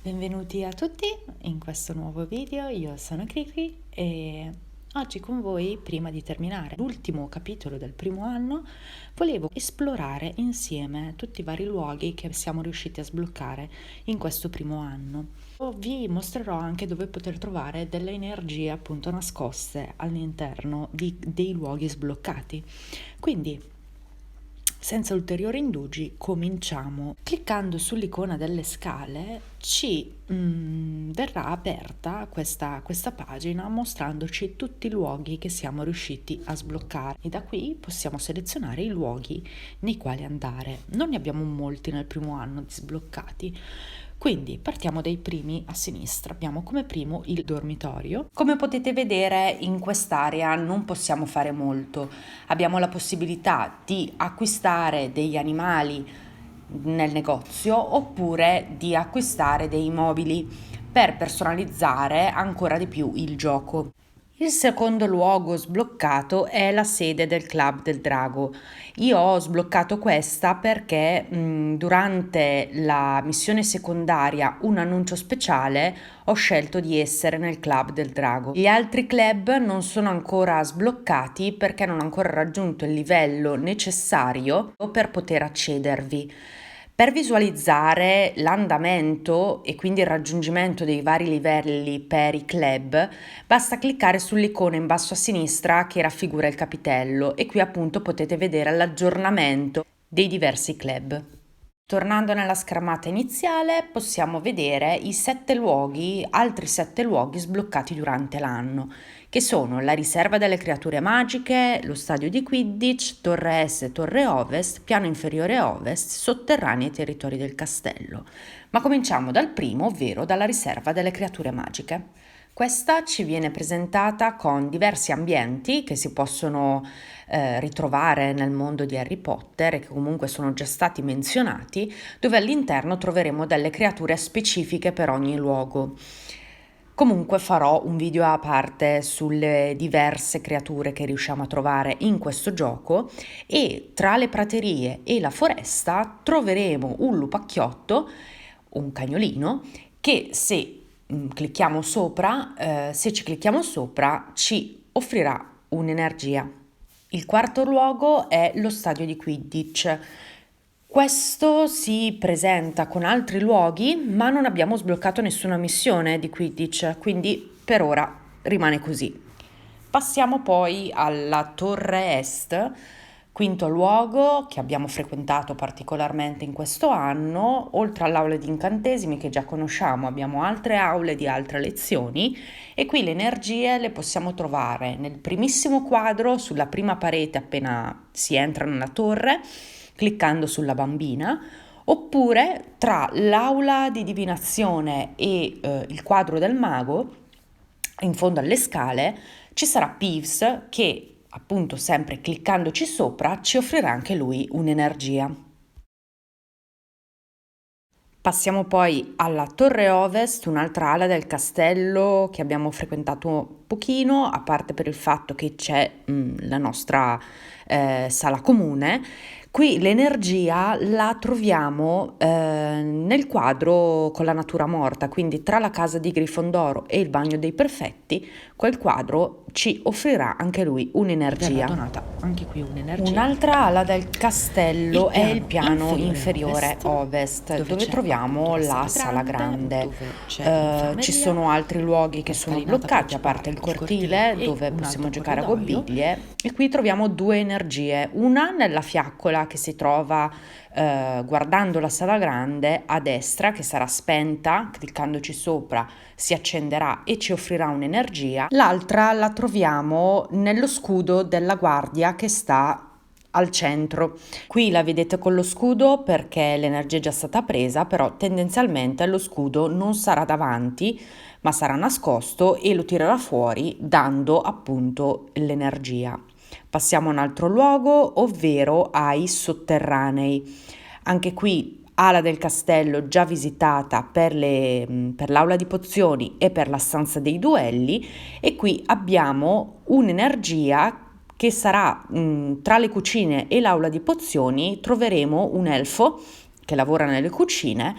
Benvenuti a tutti in questo nuovo video, io sono Cricri e oggi con voi, prima di terminare l'ultimo capitolo del primo anno, volevo esplorare insieme tutti i vari luoghi che siamo riusciti a sbloccare in questo primo anno. Vi mostrerò anche dove poter trovare delle energie appunto nascoste all'interno dei luoghi sbloccati. Quindi, senza ulteriori indugi, cominciamo. Cliccando sull'icona delle scale ci verrà aperta questa pagina mostrandoci tutti i luoghi che siamo riusciti a sbloccare e da qui possiamo selezionare i luoghi nei quali andare. Non ne abbiamo molti nel primo anno di sbloccati. Quindi partiamo dai primi a sinistra. Abbiamo come primo il dormitorio. Come potete vedere in quest'area non possiamo fare molto. Abbiamo la possibilità di acquistare degli animali nel negozio oppure di acquistare dei mobili per personalizzare ancora di più il gioco. Il secondo luogo sbloccato è la sede del Club del Drago. Io ho sbloccato questa perché durante la missione secondaria Un annuncio speciale ho scelto di essere nel Club del Drago. Gli altri club non sono ancora sbloccati perché non ho ancora raggiunto il livello necessario per poter accedervi. Per visualizzare l'andamento e quindi il raggiungimento dei vari livelli per i club, basta cliccare sull'icona in basso a sinistra che raffigura il capitello e qui appunto potete vedere l'aggiornamento dei diversi club. Tornando nella schermata iniziale possiamo vedere i altri 7 luoghi sbloccati durante l'anno, che sono la riserva delle creature magiche, lo stadio di Quidditch, Torre Est e Torre Ovest, piano inferiore Ovest, sotterranei e territori del castello. Ma cominciamo dal primo, ovvero dalla riserva delle creature magiche. Questa ci viene presentata con diversi ambienti che si possono ritrovare nel mondo di Harry Potter e che comunque sono già stati menzionati, dove all'interno troveremo delle creature specifiche per ogni luogo. Comunque farò un video a parte sulle diverse creature che riusciamo a trovare in questo gioco e tra le praterie e la foresta troveremo un lupacchiotto, un cagnolino, che se ci clicchiamo sopra ci offrirà un'energia. Il quarto luogo è lo stadio di Quidditch. Questo si presenta con altri luoghi, ma non abbiamo sbloccato nessuna missione di Quidditch, quindi per ora rimane così. Passiamo poi alla Torre Est, quinto luogo che abbiamo frequentato particolarmente in questo anno. Oltre all'aula di incantesimi che già conosciamo, abbiamo altre aule di altre lezioni e qui le energie le possiamo trovare nel primissimo quadro sulla prima parete appena si entra nella torre, cliccando sulla bambina, oppure tra l'aula di divinazione e il quadro del mago, in fondo alle scale, ci sarà Peeves che, appunto sempre cliccandoci sopra, ci offrirà anche lui un'energia. Passiamo poi alla Torre Ovest, un'altra ala del castello che abbiamo frequentato un pochino, a parte per il fatto che c'è la nostra sala comune. Qui l'energia la troviamo nel quadro con la natura morta, quindi tra la casa di Grifondoro e il bagno dei perfetti, quel quadro ci offrirà anche lui un'energia. Verrà donata anche qui un'energia. Un'altra ala del castello è il piano inferiore ovest, dove troviamo la sala grande. Ci sono altri luoghi che sono bloccati, a parte il cortile dove possiamo giocare a gobbiglie, e qui troviamo 2 energie, una nella fiaccola che si trova guardando la sala grande a destra, che sarà spenta, cliccandoci sopra si accenderà e ci offrirà un'energia. L'altra la troviamo nello scudo della guardia che sta al centro. Qui la vedete con lo scudo perché l'energia è già stata presa, però tendenzialmente lo scudo non sarà davanti ma sarà nascosto e lo tirerà fuori dando appunto l'energia. Passiamo a un altro luogo, ovvero ai sotterranei. Anche qui ala del castello già visitata per l'aula di pozioni e per la stanza dei duelli, e qui abbiamo un'energia che sarà tra le cucine e l'aula di pozioni. Troveremo un elfo che lavora nelle cucine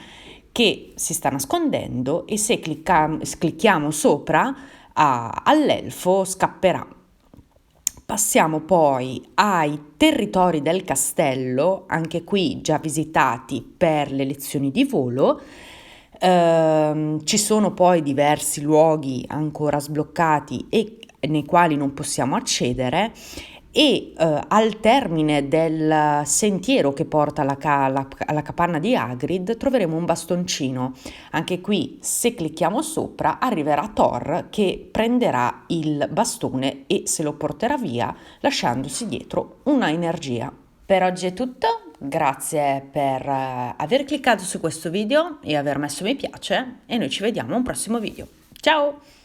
che si sta nascondendo e se clicchiamo sopra all'elfo scapperà. Passiamo poi ai territori del castello, anche qui già visitati per le lezioni di volo. Ci sono poi diversi luoghi ancora sbloccati e nei quali non possiamo accedere e al termine del sentiero che porta alla capanna di Hagrid troveremo un bastoncino. Anche qui, se clicchiamo sopra, arriverà Thor che prenderà il bastone e se lo porterà via, lasciandosi dietro una energia. Per oggi è tutto, grazie per aver cliccato su questo video e aver messo mi piace e noi ci vediamo a un prossimo video. Ciao!